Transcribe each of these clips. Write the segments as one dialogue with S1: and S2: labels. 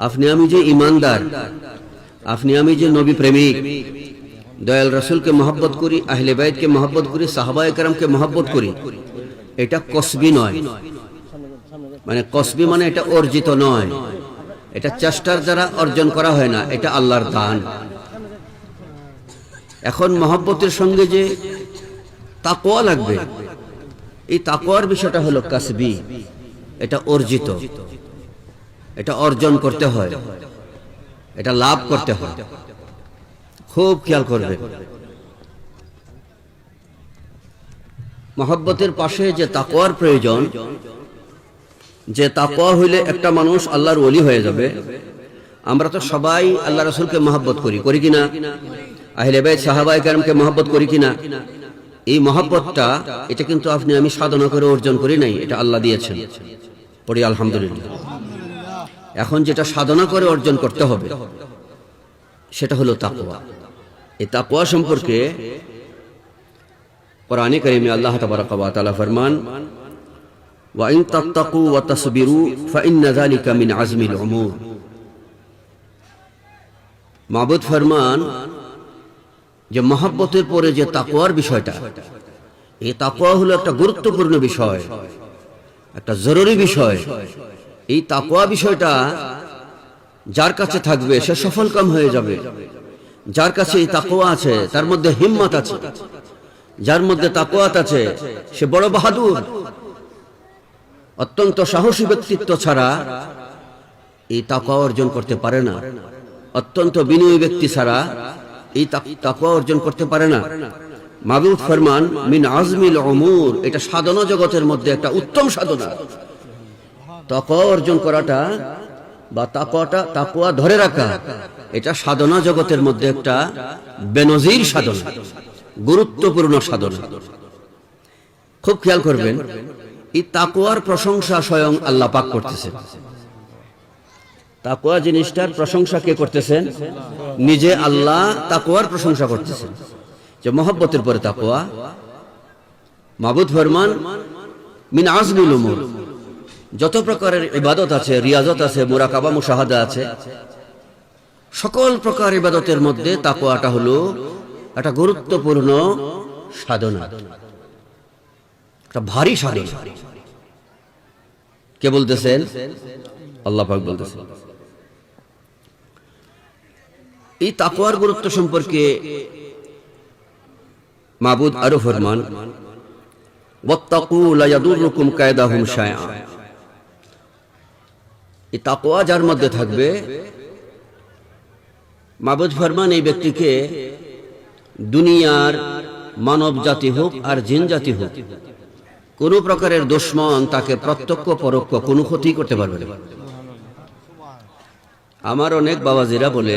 S1: আপনি আমি যে ঈমানদার, আপনি আমি যে নবী প্রেমিক, দয়াল রাসূলকে মহব্বত করি, আহলে বাইতকে মহব্বত করি, সাহাবায়ে কেরামকে মহব্বত করি, এটা কসবি নয়। মানে কসবি মানে এটা অর্জিত নয়, এটা চেষ্টার দ্বারা অর্জন করা হয় না, এটা আল্লাহর দান। এখন মহব্বতের সঙ্গে যে তাকওয়া লাগবে, এই তাকওয়ার বিষয়টা হলো কাসবি, এটা অর্জিত, এটা অর্জন করতে হয়, এটা লাভ করতে হয়। খুব খেয়াল করবে, মহব্বতের পাশে যে তাকওয়ার প্রয়োজন, যে তাকওয়া হইলে একটা মানুষ আল্লাহর ওলি হয়ে যাবে। আমরা তো সবাই আল্লাহ রাসূলকে মহব্বত করি, করি কিনা? আহলে বাইত সাহাবায়ে কেরামকে মহব্বত করি কিনা? এই মহব্বতটা এটা কিন্তু আপনি আমি সাধনা করে অর্জন করি নাই, এটা আল্লাহ দিয়েছেন। পড়ি আলহামদুলিল্লাহ। এখন যেটা সাধনা করে অর্জন করতে হবে সেটা হলো তাকওয়া। এই তাকওয়া সম্পর্কে কোরআনে কারিমে আল্লাহ তাবারাকা ওয়া তাআলা ফরমান, ওয়া ইন তাত্তাকু ওয়া তাসবিরু ফাইন্না যালিকা মিন আজমিল উমুর। মাবুদ ফরমান যে মহব্বতের পরে যে তাকওয়ার বিষয়টা, এই তাকওয়া হলো একটা গুরুত্বপূর্ণ বিষয়, একটা জরুরি বিষয়। এই তাকওয়া বিষয়টা যার কাছে থাকবে সে সফলকাম হয়ে যাবে। যার কাছে এই তাকওয়া আছে তার মধ্যে হিম্মত আছে, যার মধ্যে তাকওয়াত আছে সে বড় বাহাদুর। অত্যন্ত সাহসী ব্যক্তিত্ব ছাড়া এই তাকওয়া অর্জন করতে পারে না। অত্যন্ত বিনয়ী ব্যক্তি ছাড়া এই তাকওয়া অর্জন করতে পারে না। মাবুদ ফরমান মিন আজমিল উমুর, এটা সাধনা জগতের মধ্যে একটা উত্তম সাধনা। তাকওয়া অর্জন করাটা বা তাকওয়া ধরে রাখা, এটা সাধনা জগতের মধ্যে একটা বেনজির সাধনা, গুরুত্বপূর্ণ সাধনা। খুব খেয়াল করবেন, এই তাকওয়ার প্রশংসা স্বয়ং আল্লাহ পাক করতেছেন। তাকওয়া জিনিসটার প্রশংসা কে করতেছেন? নিজে আল্লাহ তাকওয়ার প্রশংসা করতেছেন, যে মহব্বতের পরে তাকওয়া। মাবুদ ফরমান মিন আজমিল উমুর, যত প্রকারের ইবাদত আছে, রিয়াজত আছে, মুরাকাবা মুশাহাদা আছে, সকল প্রকার ইবাদতের মধ্যে তাকওয়াটা হলো একটা গুরুত্বপূর্ণ সাধনা, একটা ভারী সাধনা। কে বলতেছেন? আল্লাহ পাক বলতেছেন। এই তাকওয়ার গুরুত্ব সম্পর্কে মাবুদ আরো ফরমান, ওয়াত্তাকু লা ইয়াদুররুকুম কায়দাহুম শাইআ। এই তাকওয়া যার মধ্যে থাকবে, মাবুদ ফরমান এই ব্যক্তিকে দুনিয়ার মানব জাতি হোক আর জিন জাতি হোক, কোন প্রকারের দুশমন তাকে প্রত্যক্ষ পরোক্ষ কোনো ক্ষতি করতে পারবে না। আমার অনেক বাবাজিরা বলে,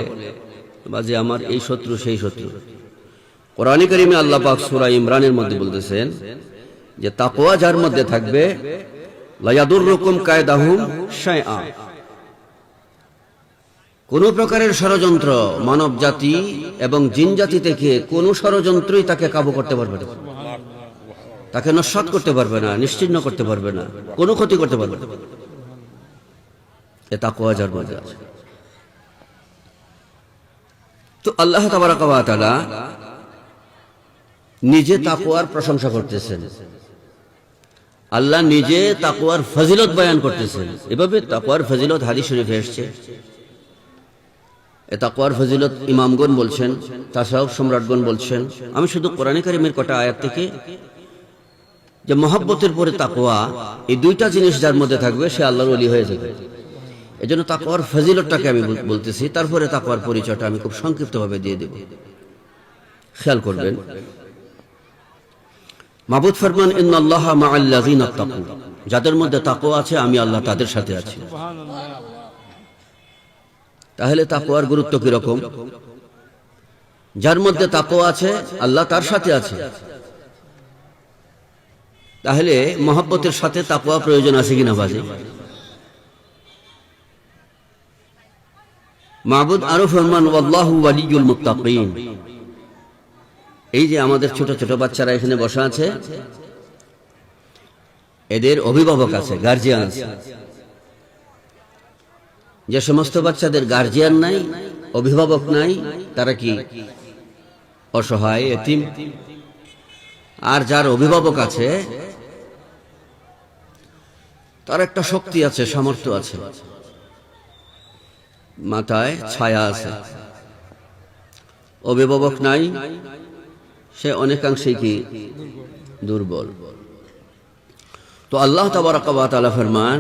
S1: বাজে আমার এই শত্রু সেই শত্রু। কোরআনে কারিমে আল্লাহ পাক সূরা ইমরানের মধ্যে বলতেছেন যে তাকওয়া যার মধ্যে থাকবে, লা ইয়াদুররুকুম কায়দাহুম শাইআ, কোন প্রকারের ষড়যন্ত্র মানব জাতি এবং জিন জাতি থেকে কোন ষড়যন্ত্রই তাকে কাবু করতে পারবে না, তাকে নস্যাৎ করতে পারবে না, নিশ্চিহ্ন করতে পারবে না, কোনো ক্ষতি করতে পারবে না। এ তাকওয়া যার মধ্যে আছে। তো আল্লাহ তাবারাকা ওয়া তাআলা নিজে তাকওয়ার প্রশংসা করতেছেন, আল্লাহ নিজে তাকওয়ার ফজিলত বয়ান করতেছেন। এভাবে তাকওয়ার ফজিলত হাদিস শরীফে এসেছে। এ তাকওয়ার ফজিলত ইমামগণ বলছেন, তাসাউফ সম্রাটগণ বলছেন। আমি শুধু কোরআনে কারিমের কটা আয়াত থেকে, যে মহব্বতের পরে তাকওয়া, এই দুইটা জিনিস যার মধ্যে থাকবে সে আল্লাহর ওলি হয়ে যাবে। এজন্য তাকওয়ার ফজিলতটাকে আমি বলতেছি, তারপরে তাকওয়ার পরিচয়টা আমি খুব সংক্ষিপ্তভাবে দিয়ে দেব। খেয়াল করবেন, মাবুদ ফরমান ইন্নাল্লাহা মাআল্লাযিনা তাকু, যাদের মধ্যে তাকওয়া আছে আমি আল্লাহ তাদের সাথে আছি। তাহলে তাকওয়ার গুরুত্ব কি রকম? যার মধ্যে তাকওয়া আছে আল্লাহ তার সাথে আছে। তাহলে মহব্বতের সাথে তাকওয়া প্রয়োজন আছে কিনা বাজে? মাবুদ আরো ফরমান ওয়াল্লাহু ওয়ালিয়ুল মুত্তাকিন। এই যে আমাদের ছোট ছোট বাচ্চারা এখানে বসা আছে, এদের অভিভাবক আছে, গার্জিয়ান আছে, যে সমস্ত বাচ্চাদের গার্জিয়ান নাই, অভিভাবক নাই, তারা কি অসহায়, এতিম। আর যার অভিভাবক আছে তার একটা শক্তি আছে, সামর্থ্য আছে, মাথায় ছায়া আছে। অভিভাবক নাই, সে অনেকাংশেই কি দুর্বল। তো আল্লাহ তাবারাকা ওয়া তাআলা ফরমান,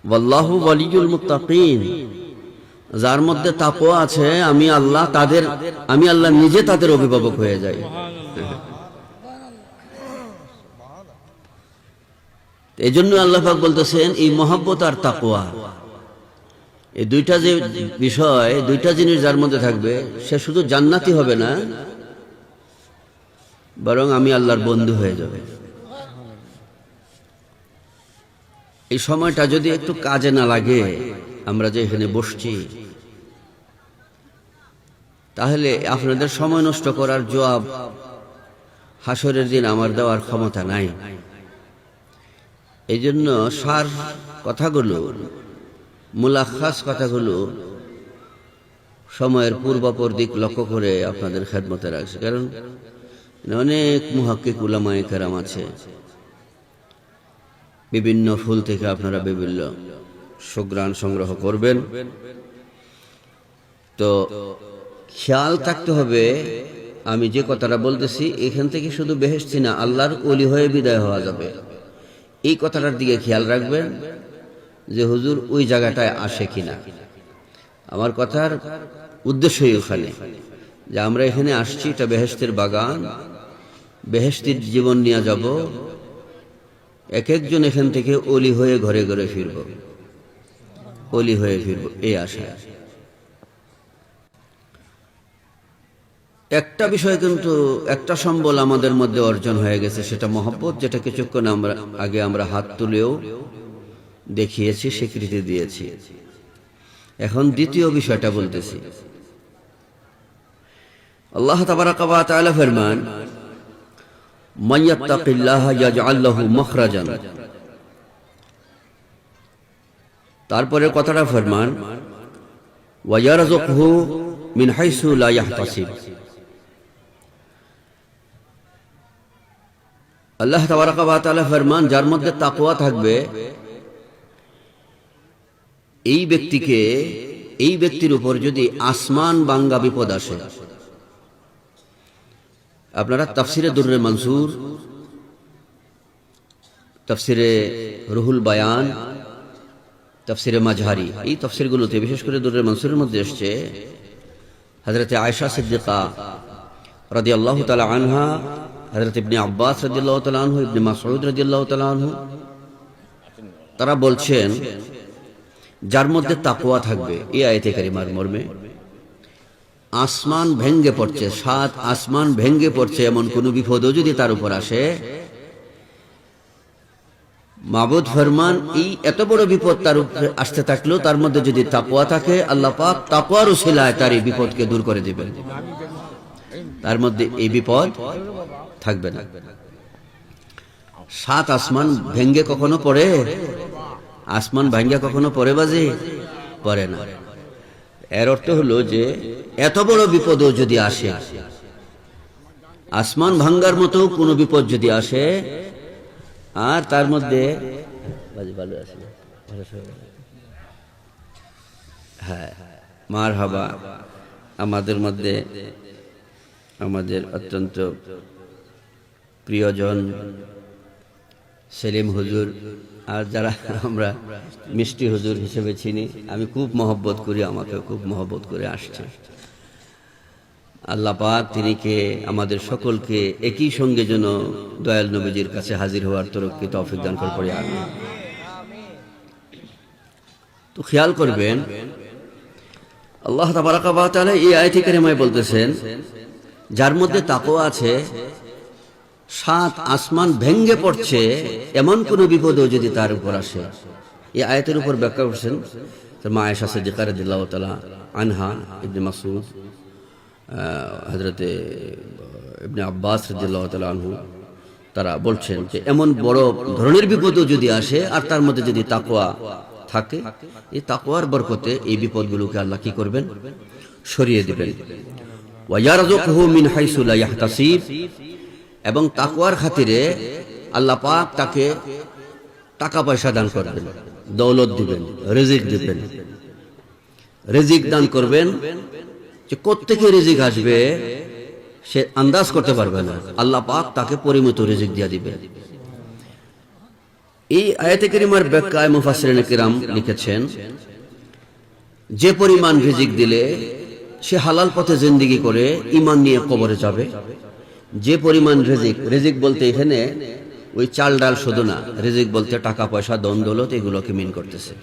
S1: ওয়াল্লাহু ওয়ালিয়ুল মুত্তাকিন, যার মধ্যে তাকওয়া আছে আমি আল্লাহ নিজে তাদের অভিভাবক হয়ে যাই। এই জন্য আল্লাহ পাক বলতেছেন এই মহব্বত আর তাকওয়া, এই দুইটা যে বিষয়, দুইটা জিনিস যার মধ্যে থাকবে সে শুধু জান্নাতি হবে না, বরং আমি আল্লাহর বন্ধু হয়ে যাবে। এই সময়টা যদি একটু কাজে না লাগে, আমরা যে এখানে বসছি, তাহলে আপনাদের সময় নষ্ট করার জবাব হাসরের দিন আমার দেওয়ার ক্ষমতা নাই। এই জন্য সার কথাগুলো, মুলাখাস কথাগুলো সময়ের পূর্বাপর দিক লক্ষ্য করে আপনাদের খেদমতে রাখছে। কারণ অনেক মুহাক্কিক উলামায়ে কেরাম আছে, বিভিন্ন ফুল থেকে আপনারা বিভিন্ন সুঘ্রাণ সংগ্রহ করবেন। তো খেয়াল থাকতে হবে, আমি যে কথাটা বলতেছি এখান থেকে শুধু বেহেশতি না, আল্লাহর ওলি হয়ে বিদায় হওয়া যাবে। এই কথাটার দিকে খেয়াল রাখবেন যে হুজুর ওই জায়গাটায় আসে কিনা। আমার কথার উদ্দেশ্যই ওখানে যে আমরা এখানে আসছি, এটা বেহেশতের বাগান, বেহেশতির জীবন নিয়ে যাব। এক একজন এখান থেকে ওলি হয়ে ঘরে ঘরে ফিরব, ওলি হয়ে ফিরব, এই আশা। একটা বিষয় কিন্তু, একটা সম্বল আমাদের মধ্যে অর্জন হয়ে গেছে, সেটা মহব্বত, যেটা কিছুক্ষণ আগে আমরা হাত তুলেও দেখিয়েছি, স্বীকৃতি দিয়েছি। এখন দ্বিতীয় বিষয়টা বলতেছি। আল্লাহ তাবারাকা ওয়া তাআলা ফরমান, মান ইয়াত্তাকিল্লাহা ইয়াজআল লাহু মাখরাজান। তারপরে কথাটা ফরমান, ওয়া ইয়ারযুকহু মিন হাইসু লা ইয়াহতাসিব। আল্লাহ তাবারাকা ওয়া তাআলা ফরমান, যার মধ্যে তাকওয়া থাকবে এই ব্যক্তির উপর যদি আসমান ভাঙ্গা বিপদ আসে। আপনারা তাফসিরে দুররে মনসুর, তাফসিরে রুহুল বায়ান, তাফসিরে মাজহারি, এই তাফসিরগুলোতে বিশেষ করে দুররে মনসুরের মধ্যে এসেছে হযরত আয়েশা সিদ্দিকা রাদিয়াল্লাহু তাআলা আনহা, হযরত ইবনে আব্বাস রাদিয়াল্লাহু তাআলা আনহু, ইবনে মাসউদ রাদিয়াল্লাহু তাআলা আনহু, তারা বলছেন যার মধ্যে তাকওয়া থাকবে, এই আয়াতে কারিমার মর্মে আসমান ভেঙ্গে পড়ছে, 7 আসমান ভেঙ্গে পড়ছে, এমন কোন বিপদও যদি তার উপর আসে, মাবুদ ফরমান এই এত বড় বিপদ তার উপরে আসতে থাকলেও তার মধ্যে যদি তাকওয়া থাকে, আল্লাহ পাক তাকওয়ার উসিলায় তার এই বিপদকে দূর করে দিবেন, তার মধ্যে এই বিপদ থাকবে না। 7 আসমান ভেঙ্গে কখনো পড়ে? আসমান ভাঙ্গা কখনো পড়ে বাজে? পড়ে না। এর অর্থ হলো যে এত বড় বিপদও যদি আসে, আসমান ভাঙ্গার মতো কোনো বিপদ যদি আসে, আর তার মধ্যে হ্যাঁ মারহাবা, আমাদের মধ্যে আমাদের অত্যন্ত প্রিয়জন সেলিম হুজুর, আর যারা আমরা মিষ্টি হুজুর হিসেবে চিনি, আমি খুব মহব্বত করি, আমাকে খুব মহব্বত করে আসছে। আল্লাহ পাক তিনিকে আমাদের সকলকে একই সঙ্গে যেন দয়াল নবীজির কাছে হাজির হওয়ার তৌফিক দান করে। আমি তো খেয়াল করবেন, আল্লাহ তাবারাকা ওয়া তাআলা এই আয়াতে কারিমায় বলতেছেন যার মধ্যে তাকওয়া আছে, 7 আসমান ভেঙ্গে পড়ছে এমন কোন বিপদও যদি তার উপর আসে। এই আয়াতের উপর ব্যাখ্যা করছেন মা আয়েশা সিদ্দিকা রাদিয়াল্লাহু তাআলা আনহা, ইবনে মাসউদ, হযরতে ইবনে আব্বাস রাদিয়াল্লাহু তাআলা আনহু, তারা বলছেন যে এমন বড় ধরনের বিপদও যদি আসে আর তার মধ্যে যদি তাকওয়া থাকে, এই তাকওয়ার বরকতে এই বিপদগুলোকে আল্লাহ কি করবেন, সরিয়ে দিবেন। ওয়া ইয়ারযুকহু মিন হাইসু লা ইয়াহতাসিব, এবং তাকওয়ার খাতিরে আল্লাহ পাক তাকে টাকা পয়সা দান করবেন, দৌলত দিবেন, রিজিক দিবেন। রিজিক দান করবেন যে কোত্থেকে রিজিক আসবে সে আন্দাজ করতে পারবে না, আল্লাহ পাক তাকে পরিমিত রিজিক দিয়ে দিবেন। এই আয়াতে কারিমার ব্যাখ্যায় মুফাসসিরিনে কিরাম লিখেছেন, যে পরিমাণ রিজিক দিলে সে হালাল পথে জিন্দেগি করে ঈমান নিয়ে কবরে যাবে, যে পরিমাণ রিজিক বলতে এখানে ওই চাল ডাল শুধু না, রিজিক বলতে টাকা পয়সা, ধন দৌলত, এগুলোকে মিন করতেছে।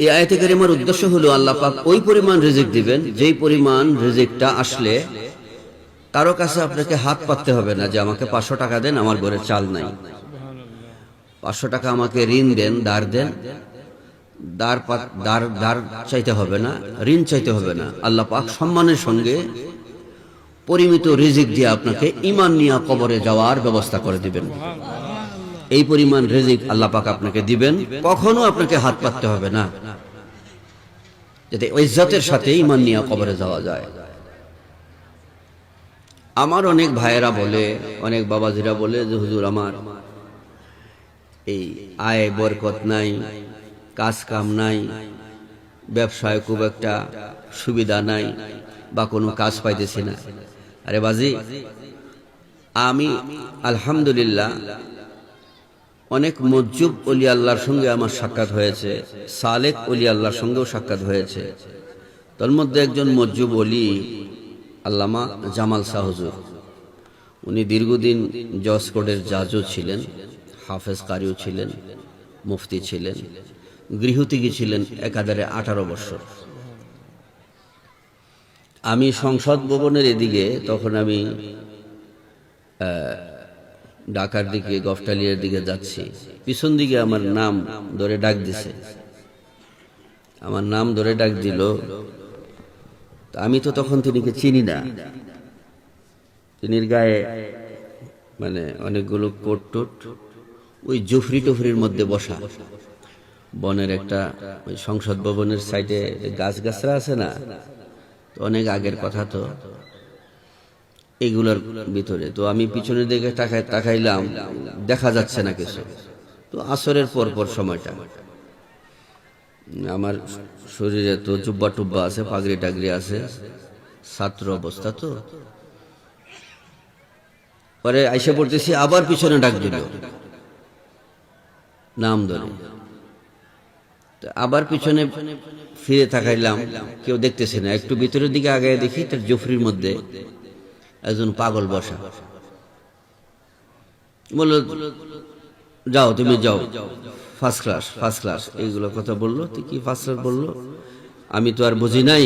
S1: এই আয়াতে কারিমার উদ্দেশ্য হলো আল্লাহ পাক ওই পরিমাণ রিজিক দিবেন যেই পরিমাণ রিজিকটা আসলে কারো কাছে আপনাকে হাত পাততে হবে না যে আমাকে 500 টাকা দেন, আমার ঘরে চাল নাই, 500 টাকা আমাকে ঋণ দেন, ধার দেন, ধার চাইতে হবে না, ঋণ চাইতে হবে না। আল্লাহ পাক সম্মানের সঙ্গে পরিমিত রিজিক দিয়ে আপনাকে ঈমান নিয়ে কবরে যাওয়ার ব্যবস্থা করে দিবেন। এই পরিমাণ রিজিক আল্লাহ পাক আপনাকে দিবেন, কখনো আপনাকে হাত পাততে হবে না, যাতে ইজ্জতের সাথে ঈমান নিয়ে কবরে যাওয়া যায়। আমার অনেক ভাইয়েরা বলে, অনেক বাবাজিরা বলে যে হুজুর আমার এই আয় বরকত নাই, কাজ কাম নাই, ব্যবসায় খুব একটা সুবিধা নাই, বা কোনো কাজ পাইতেছি না। আরে বাজি, আমি আলহামদুলিল্লাহ অনেক মজ্জুব ওলি আল্লাহর সঙ্গে আমার সাক্ষাৎ হয়েছে, সালেক ওলি আল্লাহর সঙ্গেও সাক্ষাৎ হয়েছে। তার মধ্যে একজন মজ্জুব ওলি আল্লামা জামাল শাহ হুজুর, উনি দীর্ঘদিন জজ কোর্টের জাজও ছিলেন, হাফেজ কারিও ছিলেন, মুফতি ছিলেন, গৃহত্যাগী ছিলেন একাধারে 18 বছর। আমি সংসদ ভবনের এদিকে, তখন আমি ঢাকার দিকে গফটালিয়ার দিকে যাচ্ছি, পিছন দিকে আমার নাম ধরে ডাক দিছে, আমার নাম ধরে ডাক দিল। আমি তো তখন তিনিকে চিনি না, তিনির গায়ে মানে অনেকগুলো কোট টোট, ওই জফরি টফরির মধ্যে বসা, বনের একটা ওই সংসদ ভবনের সাইডে গাছগাছরা আছে না, তো অনেক আগের কথা, তো এগুলোর ভিতরে তো আমি পিছনের দিকে তাকাইলাম, দেখা যাচ্ছে না কিছু। তো আসরের পর সময়টা, আমার শরীরে তো জুব্বা টুব্বা আছে, পাগড়ি টাগড়ি আছে, ছাত্র অবস্থা, তো পরে আইসা পড়তেছি, আবার পিছনে ডাক দিল নাম ধরে, আবার পিছনে ফিরে তাকাইলাম, কেউ দেখতেছে না। একটু ভিতরের দিকে আগায় দেখি, তার জফরির মধ্যে একজন পাগল বসা। বলল, যাও তুমি যাও, ফার্স্ট ক্লাস এইগুলো কথা বললো। তুই কি ফার্স্ট ক্লাস বললো? আমি তো আর বুঝি নাই,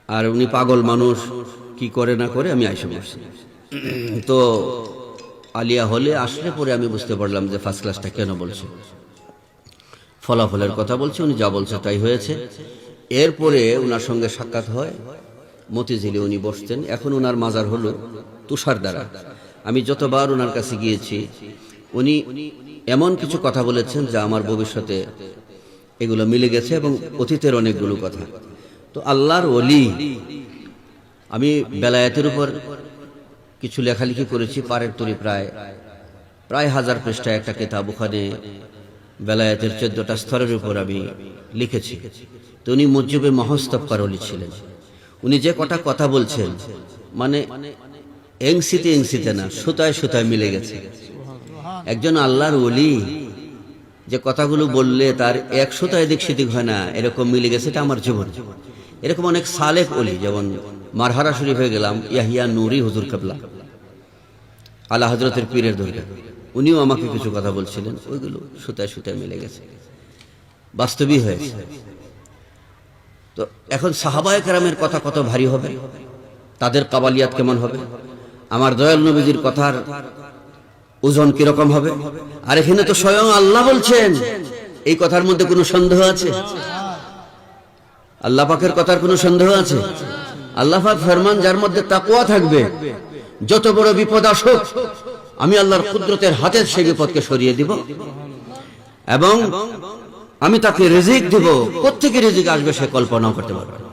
S1: আর উনি পাগল মানুষ, কি করে না করে আমি আইসা বসছি। তো আলিয়া হলে আসলে পরে আমি বুঝতে পারলাম যে ফার্স্ট ক্লাসটা কেন বলছে, ফলাফলের কথা বলছে, উনি যা বলছে তাই হয়েছে। এরপরে উনার সঙ্গে সাক্ষাৎ হয় মতিঝিলে, উনি বসতেন। এখন উনার মাজার হলো তুষার দ্বারা। আমি যতবার উনার কাছে গিয়েছি, উনি এমন কিছু কথা বলেছেন যা আমার ভবিষ্যতে এগুলো মিলে গেছে, এবং অতীতের অনেকগুলো কথা। তো আল্লাহর ওলি, আমি বেলায়েতের উপর কিছু লেখালেখি করেছি, পারের তরি প্রায় 1000 পৃষ্ঠায় একটা কিতাব, ওখানে বেলায়েতের 14টা স্তরের উপর আমি লিখেছি। তো উনি মুজ্জবে মহস্তবকার ওলি ছিলেন। উনি যে কটা কথা বলছেন, মানে এংসিতে না, সুতায় সুতায় মিলে গেছে। একজন আল্লাহর ওলি যে কথাগুলো বললে তার এক সুতায় এদিক সেদিক হয় না, এরকম মিলে গেছে, এটা আমার জীবন। এরকম অনেক সালেক ওলি, যেমন মারহারা শরীফে গেলাম, ইয়াহিয়া নুরি হুজুর কেবলা, আলা হযরতের পীরের দরগা, উনিও আমাকে কিছু কথা বলছিলেন, ওইগুলো সুতায় সুতায় মিলে গেছে, বাস্তবই হয়েছে। তো এখন সাহাবায়ে কেরামের কথা কত ভারী হবে, তাদের কাবালিয়াত কেমন হবে, আমার দয়াল নবীজির কথার ওজন কিরকম হবে। আর এখানে তো স্বয়ং আল্লাহ বলছেন, এই কথার মধ্যে কোনো সন্দেহ আছে? আল্লাহ পাকের কথার কোনো সন্দেহ আছে? আল্লাহ পাক ফরমান, যার মধ্যে তাকওয়া থাকবে, যত বড় বিপদ আসুক আমি আল্লাহর কুদরতের হাতের সেই বিপদকে সরিয়ে দিব এবং আমি তাকে রিজিক দিব। কোত্থেকে রিজিক আসবে সে কল্পনাও করতে পারবে না।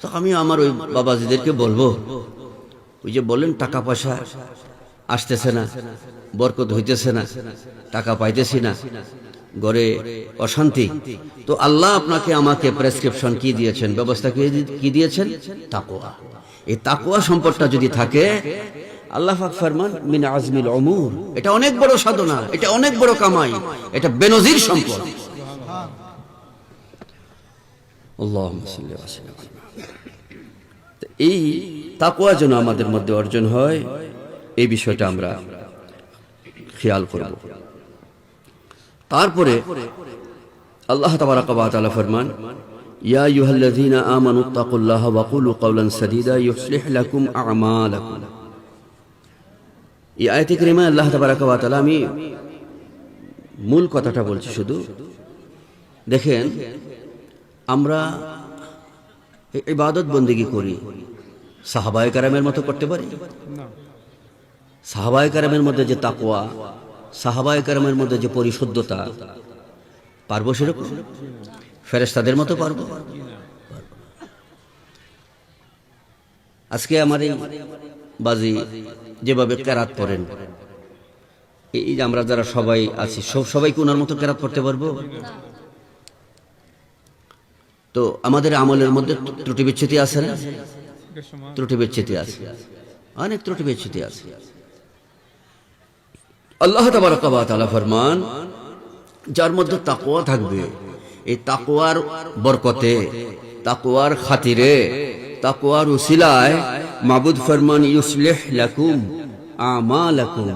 S1: তো আমি আমার ওই বাবাজিদেরকে বলবো, ওই যে বললেন টাকা পয়সা আসতেছে না, বরকত হইতেছে না, টাকা পাইতেছি না, ঘরে অশান্তি, তো আল্লাহ আপনাকে আমাকে প্রেসক্রিপশন কি দিয়েছেন, ব্যবস্থা কি দিয়েছেন? তাকওয়া। এই তাকওয়া সম্পদটা যদি থাকে, আল্লাহ পাক ফরমান মিন আজমিল উমুর, এটা অনেক বড় সাধনা, এটা অনেক বড় কামাই, এটা বেনজির সম্পদ। আল্লাহুম্মা সাল্লি ওয়া সাল্লিম। এই তাকওয়া যেন আমাদের মধ্যে অর্জন হয়, এই বিষয়টা আমরা খেয়াল করব। তারপরে আল্লাহ তাবারাকা ওয়া তাআলা ফরমান, ইয়া আইয়ুহাল্লাযীনা আমানুত্তাকুল্লাহা ওয়া কুলু কাওলান সাদীদা ইউসলিহ লাকুম আ'মালাকুম। এই আয়াতে কারিমায় আল্লাহ তাবারাকা ওয়া তাআলা, আমি মূল কথাটা বলছি শুধু, দেখেন আমরা ইবাদত বন্দেগী করি, সাহাবায়ে কেরামের মতো করতে পারি? সাহাবায়ে কেরামের মধ্যে যে তাকওয়া, সাহাবায়ে কেরামের মধ্যে যে পরিশুদ্ধতা, পারবো সেরকম? ফেরেশতাদের মতো পারবো? আজকে আমার এই বাজি যেভাবে কেরাত পড়েন, এই যে আমরা যারা সবাই আছি, সবাই কি ওনার মতো কেরাত পড়তে পারবো? তো আমাদের আমলের মধ্যে ত্রুটি বিচ্ছুতি আছে না? ত্রুটি বিচ্ছুতি আছে, অনেক ত্রুটি বিচ্ছুতি আছে। আল্লাহ তাবারাকা ওয়া তাআলা ফরমান, যার মধ্যে তাকওয়া থাকবে, এই তাকওয়ার বরকতে, তাকওয়ার খাতিরে, তাকওয়ার উসিলায় মাবুদ ফরমান ইউসলিহ লাকুম আমালাকুম,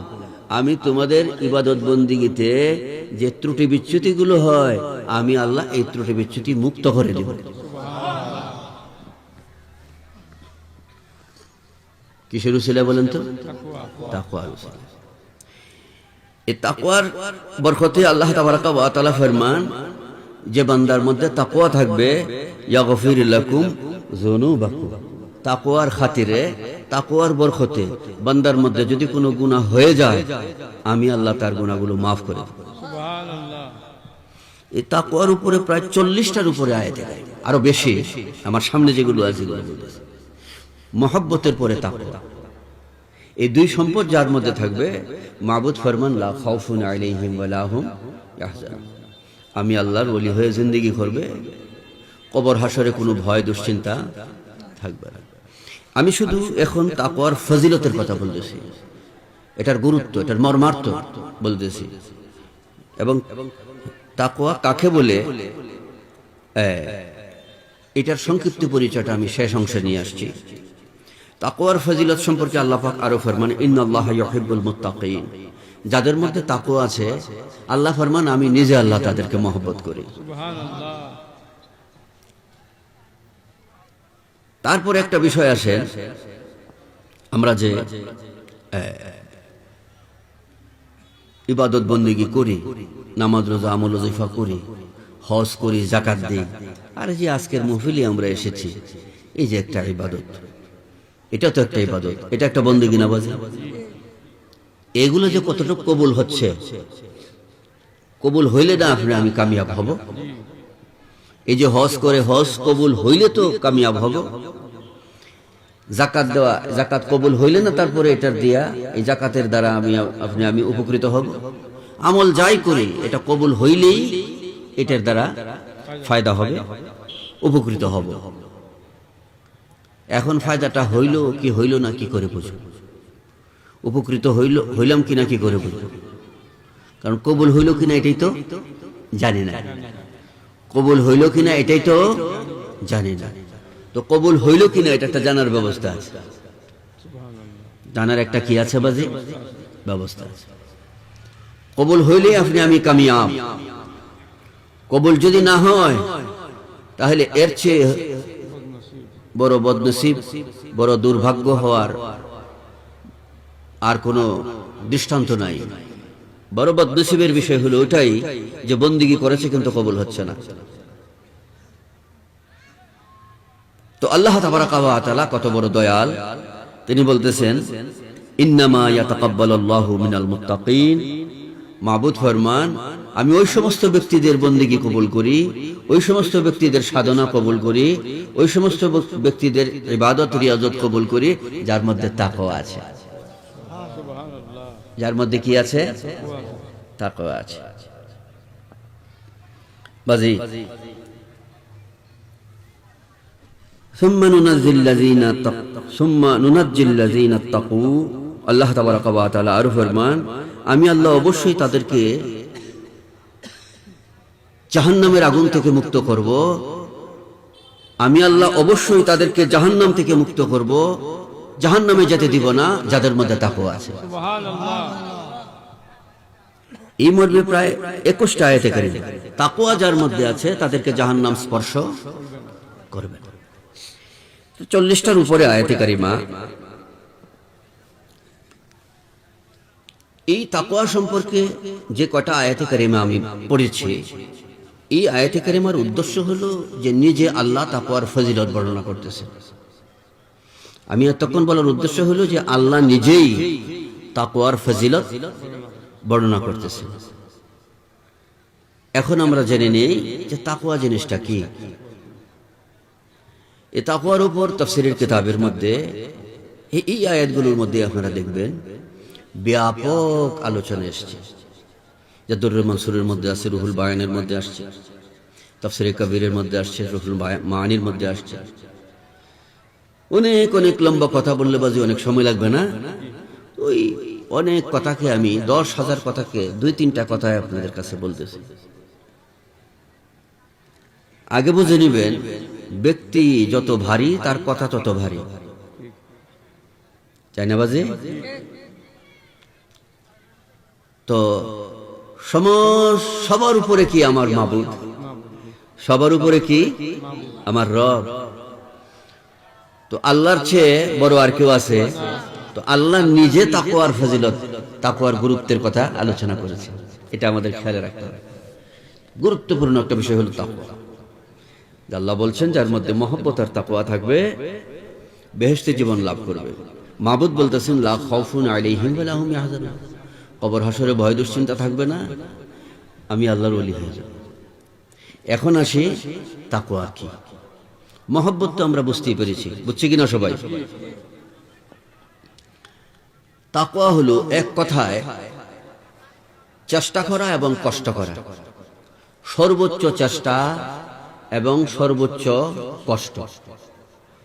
S1: আমি তোমাদের ইবাদত বন্দিগিতে যে ত্রুটি বিচ্যুতিগুলো হয়, আমি আল্লাহ এই ত্রুটি বিচ্যুতি মুক্ত করে দেব। কিসের উসিলা বলেন তো? তাকওয়ার উসিলা। এই তাকওয়ার বরকতে আল্লাহ তাবারাকা ওয়া তাআলা ফরমান, যে বান্দার মধ্যে তাকওয়া থাকবে, ইয়াগফির লাকুম যুনুবাকুম, তাকওয়ার খাতিরে, তাকওয়ার বরকতে বান্দার মধ্যে যদি কোনো গুনাহ হয়ে যায়, আমি আল্লাহ তার গুনাহগুলো মাফ করে দেব। সুবহানাল্লাহ। এই তাকওয়ার উপরে প্রায় 40টার উপরে আয়াত, আরো বেশি। আমার সামনে যেগুলো আছে মহব্বতের পরে তাকওয়া। এই দুই সম্পদ যার মধ্যে থাকবে, মাবুদ ফরমান লা খাউফুন আলাইহিম ওয়া লা হুম ইয়াহজানুন, আমি আল্লাহর ওলি হয়ে জিন্দেগি করবে, কবর হাসরে কোনো ভয় দুশ্চিন্তা থাকবে না। আমি শুধু এখন তাকওয়ার ফজিলতের কথা বলতেছি, এটার গুরুত্ব, এটার মর্মার্থ বলতেছি, এবং তাকওয়া কাকে বলে এটার সংক্ষিপ্ত পরিচয়টা আমি শেষ অংশে নিয়ে আসছি। তাকওয়ার ফজিলত সম্পর্কে আল্লাহ পাক আরো ফরমান, ইন্নাল্লাহা ইউহিব্বুল মুত্তাকিন, যাদের মধ্যে তাকওয়া আছে, আল্লাহ ফরমান আমি নিজে আল্লাহ তাদেরকে মহব্বত করি। সুবহানাল্লাহ। তারপর একটা বিষয় আসে, আমরা যে ইবাদত বন্দেগী করি, নামাজ রোজা আমল ওয়াজিফা করি, হজ করি, যাকাত দিই, আর যে আজকের মাহফিলে আমরা এসেছি, এই যে একটা ইবাদত, এটা তো একটা ইবাদত, এটা একটা বন্দেগী না বাজে? এগুলো যে কতটুকু কবুল হচ্ছে, কবুল হইলে না আপনি আমি কামিয়াব হব? এই যে হজ করে, হজ কবুল হইলে তো কামিয়াব হব। যাকাত দেওয়া, যাকাত কবুল হইলে না তারপরে এটার দিয়া, এই যাকাতের দ্বারা আমি উপকৃত হব। আমল যাই করি, এটা কবুল হইলেই এটার দ্বারা ফায়দা হবে, উপকৃত হব। এখন ফায়দাটা হইল কি হইল না কি করে বুঝব? উপকৃত হইলাম কিনা কি করে বুঝব? কারণ কবুল হইল কিনা এটাই তো জানি না, কবুল হইল কিনা এটাই তো জানি না। তো কবুল হইল কিনা এটা একটা জানার ব্যবস্থা আছে, জানার একটা কি আছে বাজি? ব্যবস্থা আছে। কবুল হইলে আপনি আমি কামিয়াব, কবুল যদি না হয় তাহলে এর চেয়ে বড় বদনসিব, বড় দুর্ভাগ্য হওয়ার আর কোনো দৃষ্টান্ত নাই। বড় বদনসিবের বিষয় হলো ওটাই যে বন্দেগী করেছে কিন্তু কবুল হচ্ছে না। তো আল্লাহ তাবারাকা ওয়া তাআলা কত বড় দয়াল, তিনি বলতেছেন ইন্নামা ইয়াতাকাব্বালুল্লাহু মিনাল মুত্তাকিন, মাবুদ ফরমান আমি ওই সমস্ত ব্যক্তিদের বন্দেগী কবুল করি, ওই সমস্ত ব্যক্তিদের সাধনা কবুল করি, ওই সমস্ত ব্যক্তিদের ইবাদত রিয়াজত কবুল করি যার মধ্যে তাকওয়া আছে। যার মধ্যে কি আছে? তাকওয়া আছে। বাজি সুম্মা নুনাজ্জিল লাযীনা তাকু, আল্লাহ তাবারাকা ওয়া তাআলা আরো ফরমান আমি আল্লাহ অবশ্যই তাদেরকে জাহান্নামের আগুন থেকে মুক্ত করব, আমি আল্লাহ অবশ্যই তাদেরকে জাহান্নাম থেকে মুক্ত করব, জাহান্নামে যেতে দিব না যাদের মধ্যে তাকওয়া আছে। সুবহানাল্লাহ। এই মর্মে প্রায় 21টা আয়াতে কারিমা। তাকওয়া যার মধ্যে আছে তাদেরকে জাহান্নাম স্পর্শ করবে না। 40টার উপরে আয়াতে কারিমা। এই তাকওয়া সম্পর্কে যে কটা আয়াতে কারিমা আমি পড়েছি, এই আয়াতে কারিমার উদ্দেশ্য হলো যে নিজে আল্লাহ তাকওয়ার ফজিলত বর্ণনা করতেছে। আমি এতক্ষণ বলার উদ্দেশ্য হলো যে আল্লাহ নিজেই তাকওয়ার ফজিলত বর্ণনা করতেছে। এখন আমরা জেনে নেই যে তাকওয়া জিনিসটা কি। এই তাকওয়ার উপর তাফসীরের কিতাবের মধ্যে এই আয়াতগুলোর মধ্যে আপনারা দেখবেন ব্যাপক আলোচনা এসেছে। জাদুরুল মানসুরের মধ্যে আছে, রুহুল বায়ানের মধ্যে আসছে, তাফসীরে কবিরের মধ্যে আসছে, রুহুল মাআনির মধ্যে আসছে। অনেক অনেক লম্বা কথা বললে বাজি অনেক সময় লাগবে না। ওই অনেক কথাকে আমি 10,000 কথাকে 2-3টা কথায় আপনাদের কাছে বলতেছি। আগে বুঝে নিবেন ব্যক্তি যত ভারী তার কথা তত ভারী, তাই না বাজি? তো সবার উপরে কি আমার মাবুদ, সবার উপরে কি আমার রব। তো আল্লাহর চেয়ে বড় আর কেউ আছে? তো আল্লাহ নিজে তাকওয়ার ফজিলত, তাকওয়ার গুরুত্বের কথা আলোচনা করেছেন। এটা আমাদের খেয়াল রাখতে হবে। গুরুত্বপূর্ণ একটা বিষয় হলো তাকওয়া। আল্লাহ বলছেন যার মধ্যে মহব্বত আর তাকওয়া থাকবে বেহেশতে জীবন লাভ করবে। মাবুদ বলতেছেন লা খাউফুন আলাইহিম ওয়া লা হুম ইয়াহজানুন, কবর হাসরে ভয় দুশ্চিন্তা থাকবে না, আমি আল্লাহর ওলি হয়ে যাব। এখন আসি তাকওয়া কি। মহব্বত তো আমরা বুঝতেই পেরেছি, বুঝছি কিনা সবাই? তাকওয়া হলো এক কথায় চেষ্টা করা এবং কষ্ট করা, সর্বোচ্চ চেষ্টা এবং সর্বোচ্চ কষ্ট।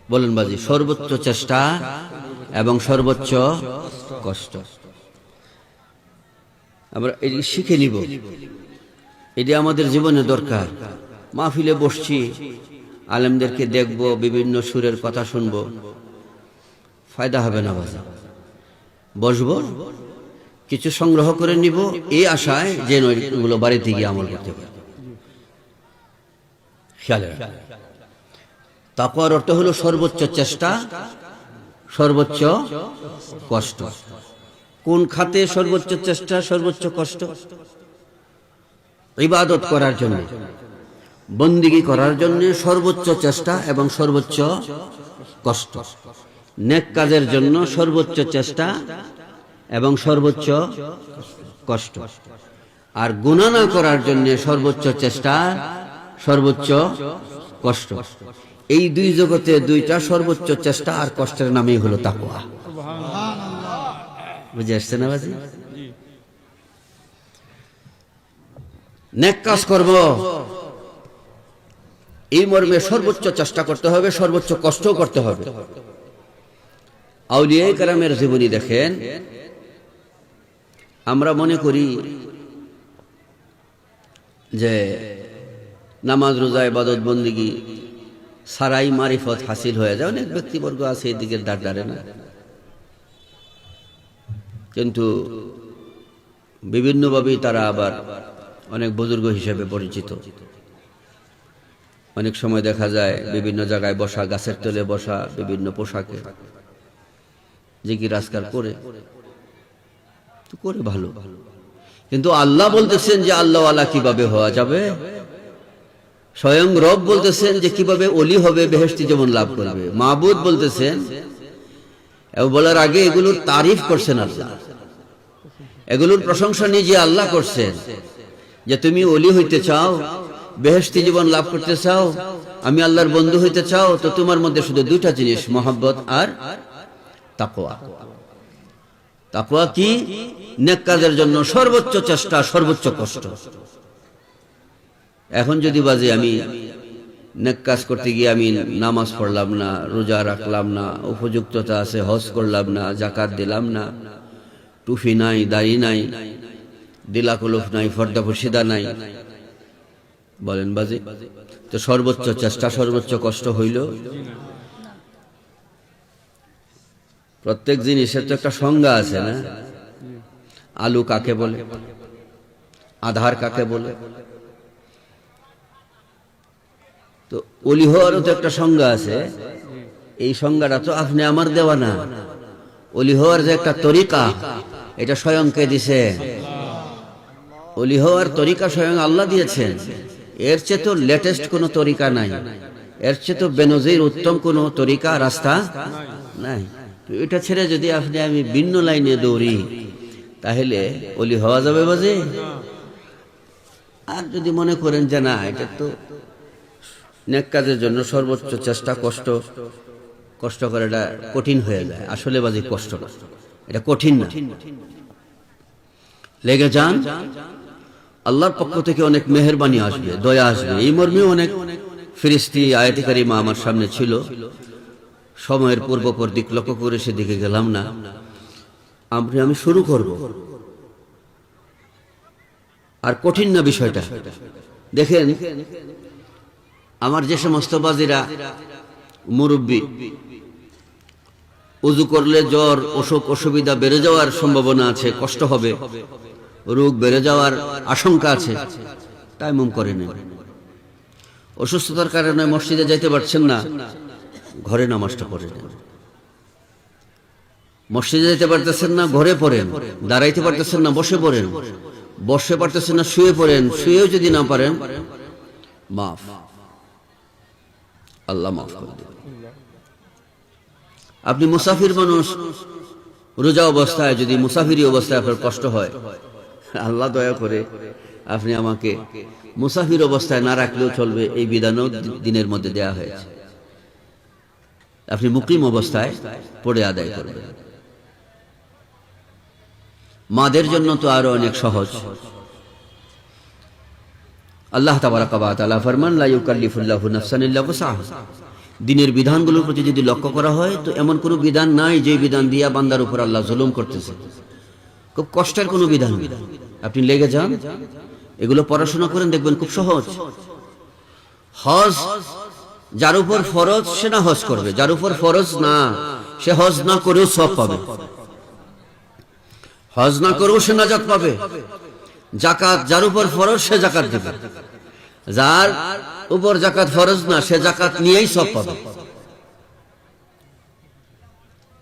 S1: বলেন বাজি, সর্বোচ্চ চেষ্টা এবং সর্বোচ্চ কষ্ট। আমরা এই শিখে নিব, এটি আমাদের জীবনে দরকার। মাহফিলে বসছি, আলেমদেরকে দেখব, বিভিন্ন সুরের কথা শুনব, ফায়দা হবে না বাজি। বসবো, কিছু সংগ্রহ করে নিব এই আশায় যে ওইগুলো বাড়িতে গিয়ে আমল করতে পারে। তাকওয়ার অর্থ হলো সর্বোচ্চ চেষ্টা, সর্বোচ্চ কষ্ট। কোন খাতে সর্বোচ্চ চেষ্টা, সর্বোচ্চ কষ্ট? ইবাদত করার জন্য, বন্দেগী করার জন্য সর্বোচ্চ চেষ্টা এবং সর্বোচ্চ কষ্ট। নেক কাজের জন্য সর্বোচ্চ চেষ্টা এবং সর্বোচ্চ কষ্ট। আর গুনাহ না করার জন্য সর্বোচ্চ চেষ্টা, সর্বোচ্চ কষ্ট। এই দুই জগতে দুইটা সর্বোচ্চ চেষ্টা আর কষ্টের নামই হলো তাকওয়া। বুঝে আসছে না বাজি? নেক কাজ করব, এই মর্মে সর্বোচ্চ চেষ্টা করতে হবে, সর্বোচ্চ কষ্টও করতে হবে। আউলিয়া কেরামের জীবনী দেখেন, আমরা মনে করি যে নামাজ রোজা ইবাদত বন্দেগী সারাই মারিফত হাসিল হয়ে যায়। অনেক ব্যক্তিবর্গ আছে এদিকে দাঁড় দাঁড়ে না, কিন্তু বিভিন্নভাবেই তারা আবার অনেক বুজুর্গ হিসেবে পরিচিত। অনেক সময় দেখা যায় বিভিন্ন জায়গায় বসা, গাছের তলে বসা, বিভিন্ন পোশাকে জিকির আজকার করে ভালো। কিন্তু আল্লাহ বলতেছেন যে আল্লাহওয়ালা কিভাবে হওয়া যাবে। স্বয়ং রব বলতেছেন যে কিভাবে ওলি হবে, বেহেশতি জীবন লাভ করবে। মাবুদ বলতেছেন এবং বলার আগে এগুলোর তারিফ করছেন আল্লাহ, এগুলোর প্রশংসা নিজে আল্লাহ করছেন, যে তুমি ওলি হইতে চাও, বেহেশতি জীবন লাভ করতে চাও, আমি আল্লাহর বন্ধু হইতে চাও, তো তোমার মধ্যে শুধু দুইটা জিনিস, মহব্বত আর তাকওয়া। তাকওয়া কি? নেক কাজের জন্য সর্বোচ্চ চেষ্টা, সর্বোচ্চ কষ্ট। এখন যদি বাজে আমি নেক কাজ করতে গিয়ে আমি নামাজ পড়লাম না, রোজা রাখলাম না, উপযুক্ততা আছে, হজ করলাম না, জাকাত দিলাম না, টুপি নাই, দাড়ি নাই, দিলাকুলুফ নাই, ফর্দা ফর্সিদা নাই, বলেন বাজে, তো সর্বোচ্চ চেষ্টা, সর্বোচ্চ কষ্ট হইল? প্রত্যেক জিনিসের তো একটা সংজ্ঞা আছে না? আলু কাকে বলে, আধার কাকে বলে, তো ওলি হওয়ারও তো একটা সংজ্ঞা আছে। এই সংজ্ঞাটা তো আপনি আমার দেওয়া না। ওলি হওয়ার যে একটা তরিকা, এটা স্বয়ং কে দিছে? ওলি হওয়ার তরিকা স্বয়ং আল্লাহ দিয়েছেন। এর চেয়ে তো লেটেস্ট কোনো তরিকা নাই, এর চেয়ে তো বেনজির উত্তম কোনো তরিকা, রাস্তা নাই। তো এটা ছেড়ে যদি আপনি আমি ভিন্ন লাইনে দৌড়ি, তাহলে ওলি হওয়া যাবে বাজে? আর যদি মনে করেন যে না, এটা তো নেক কাজের জন্য সর্বোচ্চ চেষ্টা, কষ্ট করে এটা কঠিন হয়ে যায়, আসলে বাজে কষ্ট না, এটা কঠিন না। লেগে যান, আল্লাহর পক্ষ থেকে অনেক মেহেরবানি আসবে, দয়া আসবে। এই মর্মে অনেক ফেরেশতা আয়াতে কারিমা আমার সামনে ছিল, সময়ের পূর্বপর দিক লক্ষ্য করে সেদিকে গেলাম না। আমি শুরু করব। আর কঠিন না বিষয়টা। দেখেন, আমার যে সমস্ত বাজিরা মুরব্বী, উযু করলে জ্বর, অসুখ, অসুবিধা বেড়ে যাওয়ার সম্ভাবনা আছে, কষ্ট হবে, রোগ বেড়ে যাওয়ার আশঙ্কা আছে, তায়াম্মুম করে নেন। অসুস্থতার কারণে মসজিদে যাইতে পারছেন না, ঘরে নামাজটা পড়ে নেন। মসজিদে যেতে পারতেছেন না, ঘরে পড়েন। দাঁড়াইতে পারতেছেন না, বসে পড়েন। বসে পারতেছেন না, শুয়ে পড়েন। শুয়েও যদি না পারেন, মাফ, আল্লাহ মাফ করে দেবেন। আপনি মুসাফির মানুষ, রোজা অবস্থায় যদি মুসাফিরি অবস্থায় আপনার কষ্ট হয়, আল্লাহ দয়া করে আপনি আমাকে মুসাফির অবস্থায় না রাখলেও চলবে, এই বিধানও দিনের মধ্যে দেয়া হয়েছে। আপনি মুকিম অবস্থায় পড়ে আদায় করবেন। মাদের জন্য তো আরো অনেক সহজ। আল্লাহ তাবারাকা ওয়া তাআলা ফরমান, লা ইউকাল্লিফুল্লাহু নাফসান ইল্লা ওয়াসআহা। দিনের বিধানগুলোর প্রতি যদি লক্ষ্য করা হয়, তো এমন কোনো বিধান নাই যে বিধান দিয়া বান্দার উপর আল্লাহ জুলুম করতেছে। খুব কষ্টের কোনো বিধান। আপনি লেগে যান, এগুলো পড়াশোনা করেন, দেখবেন খুব সহজ। হজ যার উপর ফরজ, সে না হজ করবে, যার উপর ফরজ না, সে হজ না করেও সওয়াব পাবে। হজ না করেও সে নাজাত পাবে। যাকাত যার উপর ফরজ, সে যাকাত দেবে। যার উপর যাকাত ফরজ না, সে যাকাত নিয়েই সওয়াব পাবে।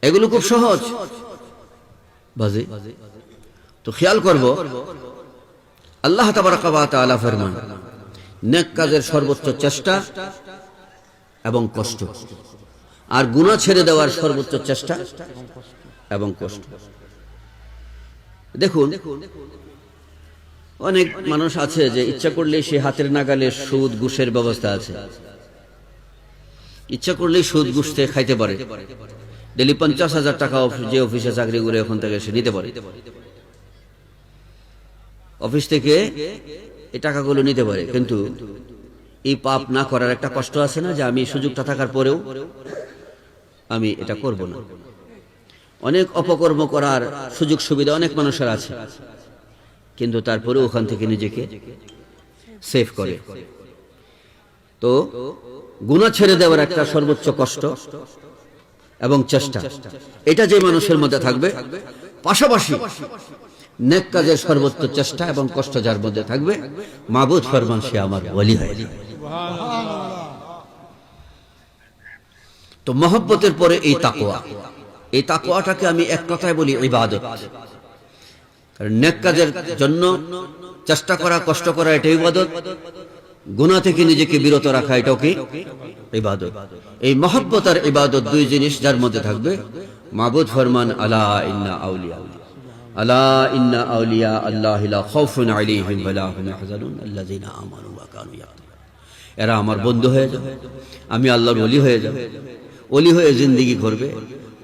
S1: এগুলো খুব সহজ বাজে। তো খেয়াল করব, আল্লাহ তাবারাকা ওয়া তাআলা ফরমান, নেক কাজের সর্বোচ্চ চেষ্টা এবং কষ্ট, আর গুনাহ ছেড়ে দেওয়ার সর্বোচ্চ চেষ্টা এবং কষ্ট। দেখুন, অনেক মানুষ আছে যে ইচ্ছা করলে সে হাতের নাগালে সুদ ঘুষের ব্যবস্থা আছে, ইচ্ছা করলেই সুদ ঘুষ খাইতে পারে। ডেলি 50,000 টাকা যে অফিসে চাকরি করে ওখান থেকে সে নিতে পারে, অফিস থেকে এই টাকাগুলো নিতে পারে। কিন্তু এই পাপ না করার একটা কষ্ট আছে না, যে আমি সুযোগটা থাকার পরেও আমি এটা করব না। অনেক অপকর্ম করার সুযোগ সুবিধা অনেক মানুষের আছে, কিন্তু তারপরে ওখান থেকে নিজেকে সেভ করে। তো গুনাহ ছেড়ে দেওয়ার একটা সর্বোচ্চ কষ্ট এবং চেষ্টা, এটা যে মানুষের মধ্যে থাকবে, পাশাপাশি নেক কাজের সর্বোচ্চ চেষ্টা এবং কষ্ট যার মধ্যে থাকবে, মাবুদ ফরমান, সে আমার ওলি হয়ে যাবে। তো মহব্বতের পরে এই তাকওয়া, এই তাকওয়াটাকে আমি এক কথায় বলি ইবাদত। কারণ নেক কাজের জন্য চেষ্টা করা, কষ্ট করা, এটা ইবাদত। গুনাহ থেকে নিজেকে বিরত রাখা, এটাও কি ইবাদত। এই মহব্বত আর ইবাদত দুই জিনিস যার মধ্যে থাকবে, মাবুদ ফরমান আলা ইন্না আউলিয়া আল্লাহি লা খাউফুন আলাইহিম ওয়া লা হুম ইয়াহজানুন আল্লাযিনা আমানু ওয়া কানু ইয়াত্তাকুন। এরা আমার বন্ধু হয়ে যাবে, আমি আল্লাহর ওলি হয়ে যাব, ওলি হয়ে জিন্দেগি করবে,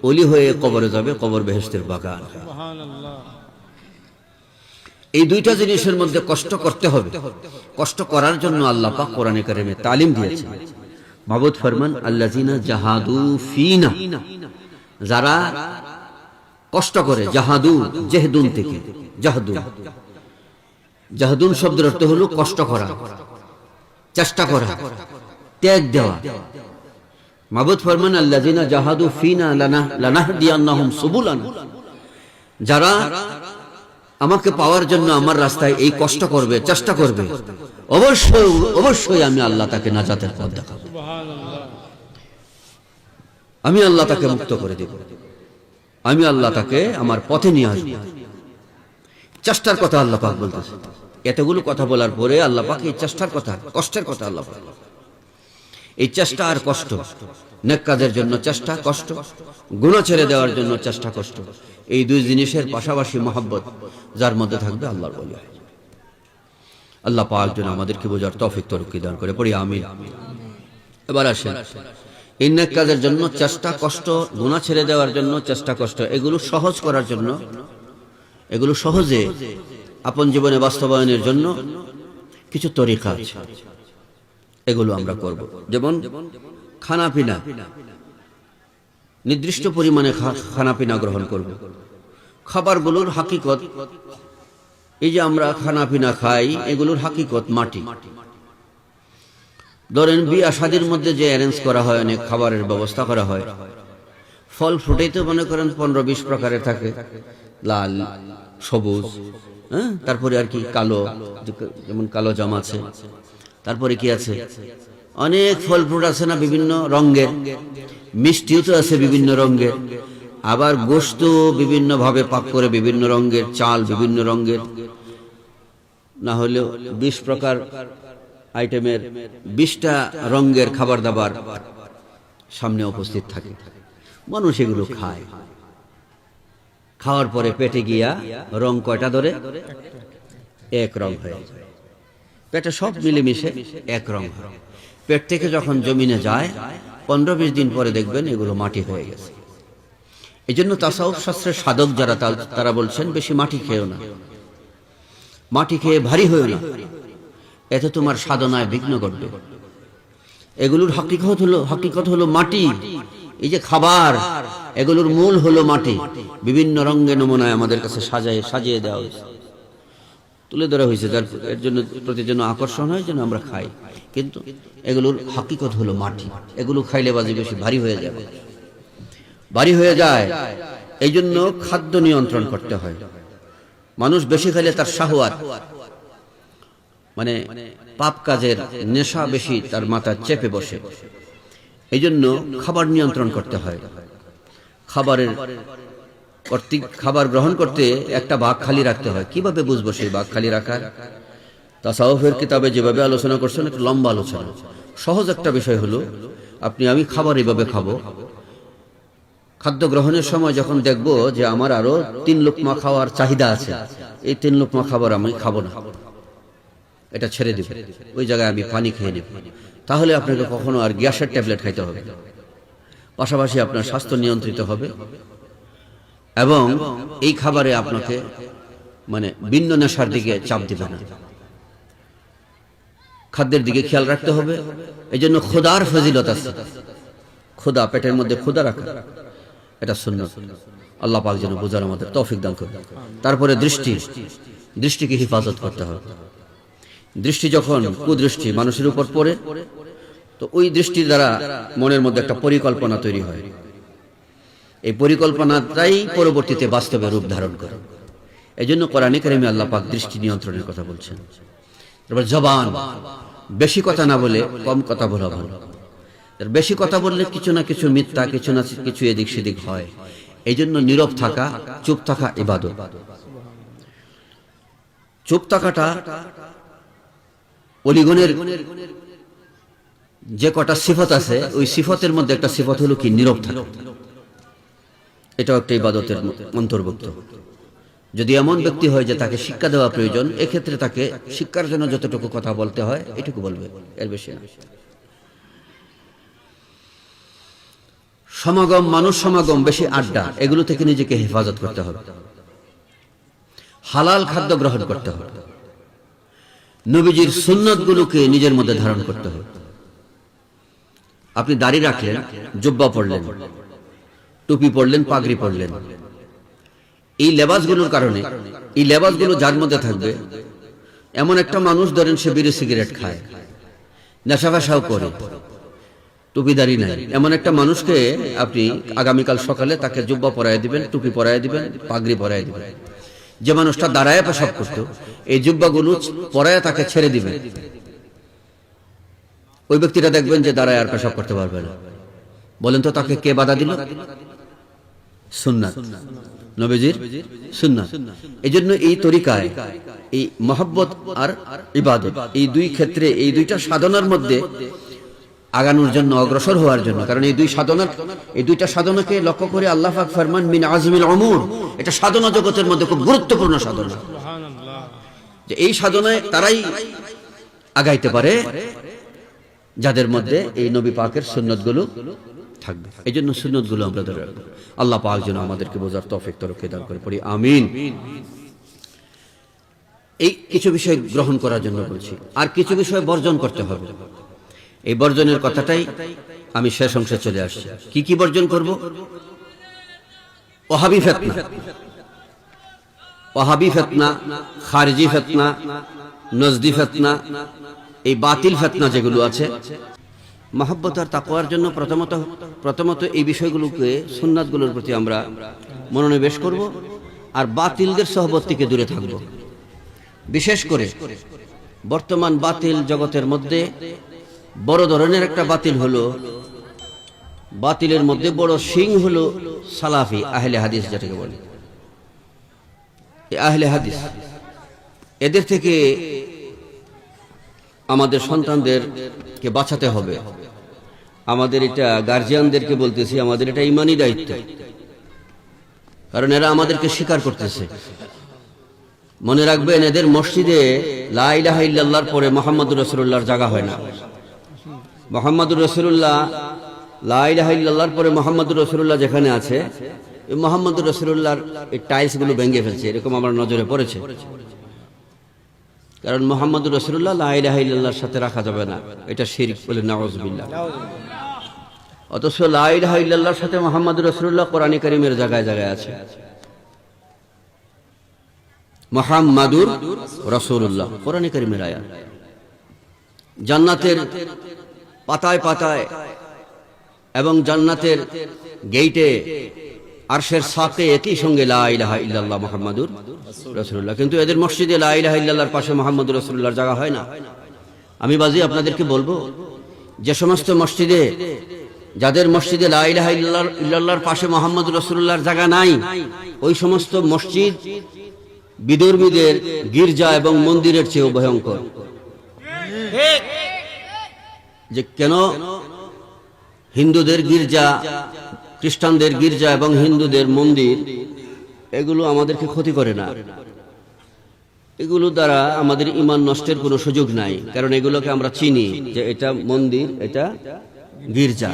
S1: ওলি হয়ে কবরে যাবে, কবর বেহেশতের বাগান। এই দুইটা জিনিসের মধ্যে কষ্ট করতে হবে। কষ্ট করার জন্য আল্লাহ পাক কোরআনে কারিমে তালিম দিয়েছেন। মাবুদ ফরমান আল্লাযিনা জাহাদু ফিনা, যারা কষ্ট করে, জাহাদু জেহদুন থেকে, জাহাদুন শব্দের অর্থ হলো কষ্ট করা, চেষ্টা করা, ত্যাগ দেওয়া। মাবুদ ফরমান আল্লাযিনা জাহাদু ফিনা লানাহদিয়ান্নাহুম সুবুলানা, যারা আমাকে পাওয়ার জন্য আমার রাস্তায় এই কষ্ট করবে, চেষ্টা করবে, অবশ্যই অবশ্যই আমি আল্লাহ তাকে নাজাতের পথ দেখাবো, আমি আল্লাহ তাকে মুক্ত করে দেব, আমি আল্লাহ তাকে আমার পথে নিয়ে আসবো। চেষ্টার কথা আল্লাহ পাক বলতেছে। এতগুলো কথা বলার পরে আল্লাহ পাক এই চেষ্টার কথা, কষ্টের কথা আল্লাহ পাক, এই চেষ্টা আর কষ্ট, নেক কাজের জন্য চেষ্টা কষ্ট, গুনাহ ছেড়ে দেওয়ার জন্য চেষ্টা কষ্ট, এই দুই জিনিসের পাশাপাশি মহব্বত যার মধ্যে থাকবে আল্লাহর ওলি হয়। আল্লাহ পাক যেন আমাদেরকে বোঝার তৌফিক তরক্কি দান করে, পড়ি আমিন। এবার আসেন, এই নেক কাজের জন্য চেষ্টা কষ্ট, গুনাহ ছেড়ে দেওয়ার জন্য চেষ্টা কষ্ট, এগুলো সহজ করার জন্য, এগুলো সহজে আপন জীবনে বাস্তবায়নের জন্য কিছু তরিকা আছে, এগুলো আমরা করব। যেমন খানা পিনা, নির্দিষ্ট পরিমাণে খানা পিনা গ্রহণ করব। খাবারগুলোর হাকিকত, এই যে আমরা খানা পিনা খাই, এগুলোর হাকিকত মাটি। ধরেন বিয়া শাদীর মধ্যে যে অ্যারেঞ্জ করা হয়, অনেক খাবারের ব্যবস্থা করা হয়, ফল ফ্রুটেই তো মনে করেন 15-20 প্রকারের থাকে, লাল, সবুজ, তারপরে আর কি কালো, যেমন কালো জাম আছে, তারপরে কি আছে, অনেক ফল ফ্রুট আছে না বিভিন্ন রঙের, মিষ্টিও তো আছে বিভিন্ন রঙের, আবার গোশত বিভিন্ন ভাবে পাক করে বিভিন্ন রঙের, চাল বিভিন্ন রঙের, না হলেও 20 প্রকার আইটেমের 20টা রঙের খাবার দাবার সামনে উপস্থিত থাকে। মানুষ এগুলো খায়, খাওয়ার পরে পেটে গিয়া রং কয়টা ধরে, এক রং হয়ে যায়, পেটে সব মিলেমিশে এক রং হয়। পেট থেকে যখন জমিনে যায় 15-20 দিন পরে দেখবেন এগুলো মাটি হয়ে গেছে। এই জন্য তাসাউফ শাস্ত্রের সাধক যারা, তারা বলছেন বেশি মাটি খেয়েও না, মাটি খেয়ে ভারী হয়েও না, এতে তোমার সাধনায় বিঘ্ন ঘটবে। এগুলোর হাকিকত হলো মাটি। এই যে খাবার, এগুলোর মূল হলো মাটি। বিভিন্ন রঙে নমুনায় আমাদের কাছে সাজিয়ে দেওয়া হয়েছে, তুলে ধরা হয়েছে, যার এর জন্য প্রতি জন্য আকর্ষণ হয়, যেন আমরা খাই। কিন্তু এগুলোর হাকিকত হলো মাটি। এগুলো খাইলে বাজি বেশি ভারী হয়ে যাবে, ভারী হয়ে যায়। এই জন্য খাদ্য নিয়ন্ত্রণ করতে হয়। মানুষ বেশি খাইলে তার শাহওয়াত, মানে পাপ কাজের নেশা বেশি তার মাথা চেপে বসে। এই জন্য খাবার নিয়ন্ত্রণ করতে হয়। খাবার গ্রহণ করতে একটা ভাগ খালি রাখতে হয়। কিভাবে বুঝবো সেই ভাগ খালি রাখার? তাসাউফের কিতাবে যেভাবে আলোচনা করছেন, একটা লম্বা আলোচনা। সহজ একটা বিষয় হলো, আমি খাবার এইভাবে খাবো। খাদ্য গ্রহণের সময় যখন দেখবো যে আমার আরো 3 লোকমা খাওয়ার চাহিদা আছে, এই 3 লোকমা খাবার আমি খাবো না, এটা ছেড়ে দিব, ওই জায়গায় আমি পানি খেয়ে নেব। তাহলে আপনাকে কখনো আর গ্যাসের ট্যাবলেট খাইতে হবে না। পাশাপাশি আপনার স্বাস্থ্য নিয়ন্ত্রিত হবে এবং এই খাবারে আপনাকে মানে ভিন্ন নেশার দিকে চাপ দিবে না। খাদ্যের দিকে খেয়াল রাখতে হবে। এই জন্য খোদার ফজিলত আছে। খোদা, পেটের মধ্যে খোদা রাখা, এটা সুন্নাত। আল্লাহ পাক যেন বোঝার আমাদের তৌফিক দান করেন। তারপরে দৃষ্টিকে হেফাজত করতে হবে। দৃষ্টি যখন কুদৃষ্টি মানুষের উপর পড়ে, তো ওই দৃষ্টির দ্বারা মনের মধ্যে একটা পরিকল্পনা তৈরি হয়। এই পরিকল্পনাটাই পরবর্তীতে বাস্তবে রূপ ধারণ করে। এই জন্য কোরআনে কারিমে আল্লাহ পাক দৃষ্টি নিয়ন্ত্রণের কথা বলছেন। তারপর জবান, বেশি কথা না বলে কম কথা বলা ভালো। বেশি কথা বললে কিছু না কিছু মিথ্যা, কিছু না কিছু এদিক সেদিক হয়। এই জন্য নীরব থাকা, চুপ থাকা ইবাদত। চুপ থাকাটা ওলিগণের যে কটা সিফত আছে, ওই সিফতের মধ্যে একটা সিফত হলো কি নীরব থাকা। এটাও একটা ইবাদতের অন্তর্ভুক্ত। যদি এমন ব্যক্তি হয় যে তাকে শিক্ষা দেওয়া প্রয়োজন, এক্ষেত্রে তাকে শিক্ষার জন্য যতটুকু কথা বলতে হয় এটুকু বলবে, এর বেশি না। সমাগম, মানুষ সমাগম, বেশি আড্ডা, এগুলো থেকে নিজেকে হেফাজত করতে হবে। হালাল খাদ্য গ্রহণ করতে হবে। নবীজির সুন্নতগুলোকে নিজের মধ্যে ধারণ করতে হবে। আপনি দাড়ি রাখলেন, জুব্বা পড়লেন, টুপি পড়লেন, পাগড়ি পড়লেন, এই লেবাসগুলোর কারণে, এই লেবাসগুলো যার মধ্যে থাকবে, এমন একটা মানুষ ধরেন সে বিড়ি সিগারেট খায়, নেশা ফেশাও করে, টুপিদারি নাই, এমন একটা মানুষকে আপনি আগামীকাল সকালে তাকে জুব্বা পরায় দিবেন, টুপি পরায় দিবেন, পাগড়ি পরায় দিবেন। যে মানুষটা দাঁড়ায় পেশাব করত, এই জুব্বাগুলো পরায় তাকে ছেড়ে দিবেন, ওই ব্যক্তিটা দেখবেন যে দাঁড়ায় আর পেশাব করতে পারবে না। বলেন তো তাকে কে বাধা দিল? সুন্নাত, নবীজির সুন্নাত। এই জন্য এই তরিকায় এই মহব্বত আর ইবাদত, এই দুই ক্ষেত্রে, এই দুইটা সাধনার মধ্যে আগানোর জন্য, অগ্রসর হওয়ার জন্য, কারণ এই দুইটা সাধনাকে লক্ষ্য করে আল্লাহ পাক ফরমান মিন আজমিল উমুর, এটা সাধনা জগতের মধ্যে খুব গুরুত্বপূর্ণ সাধনা, যে এই সাধনায় তারাই আগাইতে পারে যাদের মধ্যে এই নবী পাকের সুন্নতগুলো থাকবে। এই জন্য সুন্নতগুলো আমরা ধরে রাখবো। আল্লাহ পাক যেন আমাদেরকে বোঝার তৌফিক দান করে, পড়ি আমিন। এই কিছু বিষয় গ্রহণ করার জন্য বলছি, আর কিছু বিষয় বর্জন করতে হবে। এই বর্জনের কথাটাই আমি শেষ অংশে চলে আসছি। কি কি বর্জন করব? ওয়াহাবি ফিতনা, ওয়াহাবি ফিতনা, খারিজি ফিতনা, নজদি ফিতনা, এই বাতিল ফিতনা যেগুলো আছে, মহব্বত আর তাকওয়ার জন্য প্রথমত এই বিষয়গুলোকে, সুন্নাতগুলোর প্রতি আমরা মনোনিবেশ করব, আর বাতিলদের সহবত থেকে দূরে থাকব। বিশেষ করে বর্তমান বাতিল জগতের মধ্যে বড় ধরনের একটা বাতিল হলো, বাতিলের মধ্যে বড় শিং হলো সালাফি, আহলে হাদিস যেটাকে বলে। আহলে হাদিস, এদের থেকে আমাদের সন্তানদেরকে বাঁচাতে হবে। আমাদের এটা গার্জিয়ানদেরকে বলতেছি, আমাদের এটা ইমানি দায়িত্ব, কারণ এরা আমাদেরকে স্বীকার করতেছে। মনে রাখবেন, এদের মসজিদে লা ইলাহা ইল্লাল্লাহর পরে মুহাম্মদুর রাসূলুল্লাহর জায়গা হয় না। মুহাম্মদুর রাসূলুল্লাহ, লা ইলাহা ইল্লাল্লাহর পরে মুহাম্মদুর রাসূলুল্লাহ যেখানে আছে, এই মুহাম্মদুর রাসূলুল্লাহর এই টাইলস গুলো ভেঙে ফেলছে, এরকম আমার নজরে পড়েছে। কারণ মুহাম্মদুর রাসূলুল্লাহ লা ইলাহা ইল্লাল্লাহর সাথে রাখা যাবে না, এটা শিরক, বলে নাউযুবিল্লাহ। অথচ লা ইলাহা ইল্লাল্লাহর সাথে মুহাম্মদুর রাসূলুল্লাহ কোরআনে কারীমের জায়গায় জায়গায় আছে। মুহাম্মাদুর রাসূলুল্লাহ কোরআনে কারীমের আয়াত। জান্নাতের পাতায় পাতায় এবং জান্নাতের গেইটে, আরশের সাকে একই সঙ্গে লা ইলাহা ইল্লাল্লাহ মুহাম্মাদুর রাসূলুল্লাহ। কিন্তু এদের মসজিদে লা ইলাহা ইল্লাল্লাহর পাশে মুহাম্মাদুর রাসূলুল্লাহর জায়গা হয় না। আমি বাজি আপনাদেরকে বলবো, যে সমস্ত মসজিদে, যাদের মসজিদে লা ইলাহা ইল্লাল্লাহর পাশে মুহাম্মাদুর রাসূলুল্লাহর জায়গা নাই, ওই সমস্ত মসজিদ বিধর্মীদের গির্জা এবং মন্দিরের চেয়েও ভয়ঙ্কর। যে কেন হিন্দুদের গির্জা, খ্রিস্টানদের গির্জা এবং হিন্দুদের মন্দির, এগুলো আমাদেরকে ক্ষতি করে না, এগুলো দ্বারা আমাদের ঈমান নষ্টের কোনো সুযোগ নাই। কারণ এগুলোকে আমরা চিনি যে এটা মন্দির, এটা গির্জা।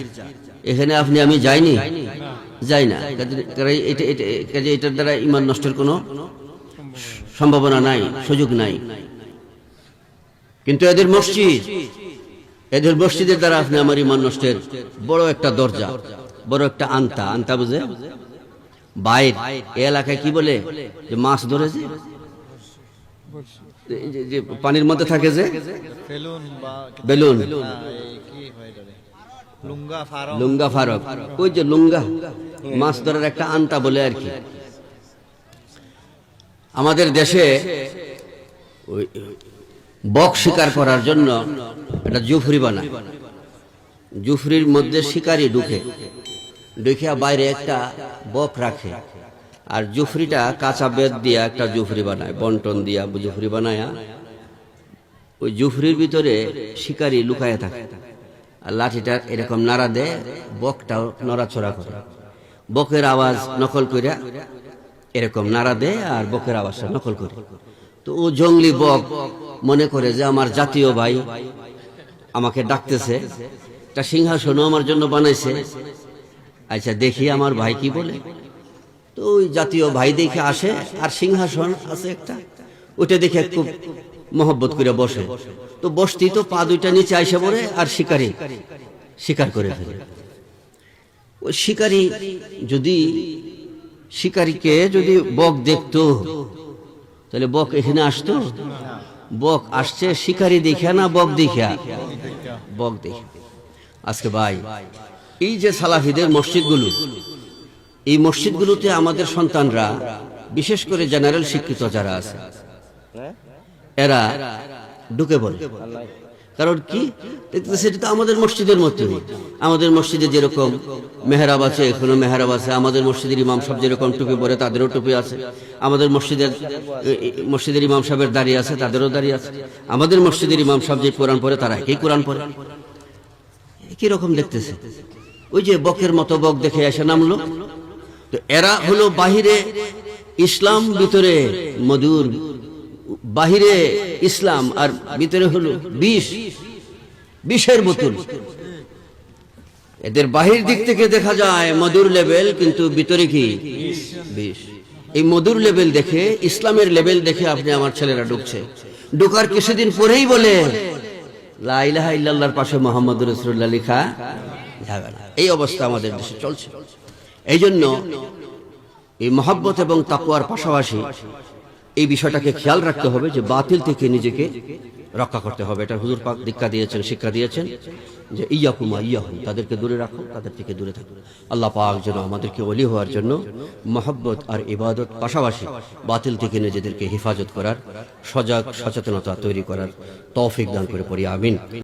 S1: এখানে আপনি আমি যাইনি, যাই না, এটার দ্বারা ঈমান নষ্টের কোনো সম্ভাবনা নাই, সুযোগ নাই। কিন্তু এদের মসজিদ, এদের মসজিদের দ্বারা আপনি আমার ঈমান নষ্টের বড় একটা দরজা, বড় একটা আন্তা, আন্তা বুঝে বাইর, এই এলাকায় কি বলে, যে মাছ ধরে যে পানির মধ্যে থাকে, যে বেলুন, লুঙ্গা ফারক, ওই যে লুঙ্গা মাছ ধরার একটা আন্তা বলে আর কি। আমাদের দেশে ওই বক শিকার করার জন্য একটা জুফরি বানায়, জুফরির মধ্যে শিকারি ঢুকে বাইরে একটা বক রাখে, আর জুফরিটা কাঁচা বেত দিয়া একটা জুফরি বানায়, বন্টন দিয়া জুফরি বানায়, ওই জুফরির ভিতরে শিকারি লুকায় থাকে, আর লাঠিটা এরকম নাড়া দেয়, বকটাও নড়াচড়া করে। বকের আওয়াজ নকল করে এরকম নাড়া দেয় আর বকের আওয়াজটা নকল করে। তো ও জঙ্গলি বক মনে করে যে আমার জাতীয় ভাই আমাকে ডাকতেছে, একটা সিংহাসনও আমার জন্য বানাইছে, আচ্ছা দেখি আমার ভাই কি বলে। তো ওই জাতীয় ভাই দেখে আসে, আর সিংহাসন আছে একটা, ওইটা দেখে খুব মহব্বত করে বসে। তো বসতেই তো পা দুইটা নিচে আইসা পড়ে, আর শিকারি শিকার করে ফেলে। ওই শিকারীকে যদি বক দেখতো তাহলে বক এখানে আসতো? বক আসছে শিকারি দেখা না বক দেখা? বক দেখে। আজকে ভাই এই যে সালাফিদের মসজিদগুলো, এই মসজিদগুলোতে আমাদের সন্তানরা, বিশেষ করে জেনারেল শিক্ষিত যারা আছে, এরা ঢুকে পড়ে। কারণ কি? সেটা তো আমাদের মসজিদের মতোই। আমাদের মসজিদে যেরকম মেহরাব আছে, এখনো মেহরাব আছে। আমাদের মসজিদের ইমাম সাহেব যেরকম টুপি পরে, তাদেরও টুপি আছে। আমাদের মসজিদের ইমাম সাহেবের দাঁড়িয়ে আছে, তাদেরও দাঁড়িয়ে আছে। আমাদের মসজিদের ইমাম সাহেব যে কোরআন পড়ে, তারা একই কোরআন পড়ে। একই রকম দেখতেছে। ওই যে বকের মতো বক দেখে এসে নামলো। তো এরা হলো বাহিরে ইসলাম, ভিতরে মধুর। বাহিরে ইসলাম আর ভিতরে হলো বিষের বোতল। এদের বাহির দিক থেকে দেখা যায় মধুর লেভেল, কিন্তু ভিতরে কি বিষ। এই মধুর লেভেল দেখে, ইসলামের লেভেল দেখে আপনি আমার ছেলেরা ঢুকছে। ঢোকার কিছুদিন পরেই বলে লা ইলাহা ইল্লাল্লাহর পাশে মুহাম্মদুর রাসূলুল্লাহ লেখা যাবে না। এই অবস্থা আমাদের দেশে চলছে। এই জন্য এই মহব্বত এবং তাকওয়ার পাশাপাশি এই বিষয়টাকে খেয়াল রাখতে হবে যে বাতিল থেকে নিজেকে রক্ষা করতে হবে। এটা হুজুর পাক দীক্ষা দিয়েছেন, শিক্ষা দিয়েছেন যে ইয়াকুম ইয়াহুম, তাদেরকে দূরে রাখো, তাদের থেকে দূরে থাকো। আল্লাহ পাক যেন আমাদেরকে ওলি হওয়ার জন্য মহব্বত আর ইবাদত পাশাপাশি বাতিল থেকে নিজেদেরকে হেফাজত করার, সজাগ সচেতনতা তৈরি করার তৌফিক দান করে পড়ি, আমিন।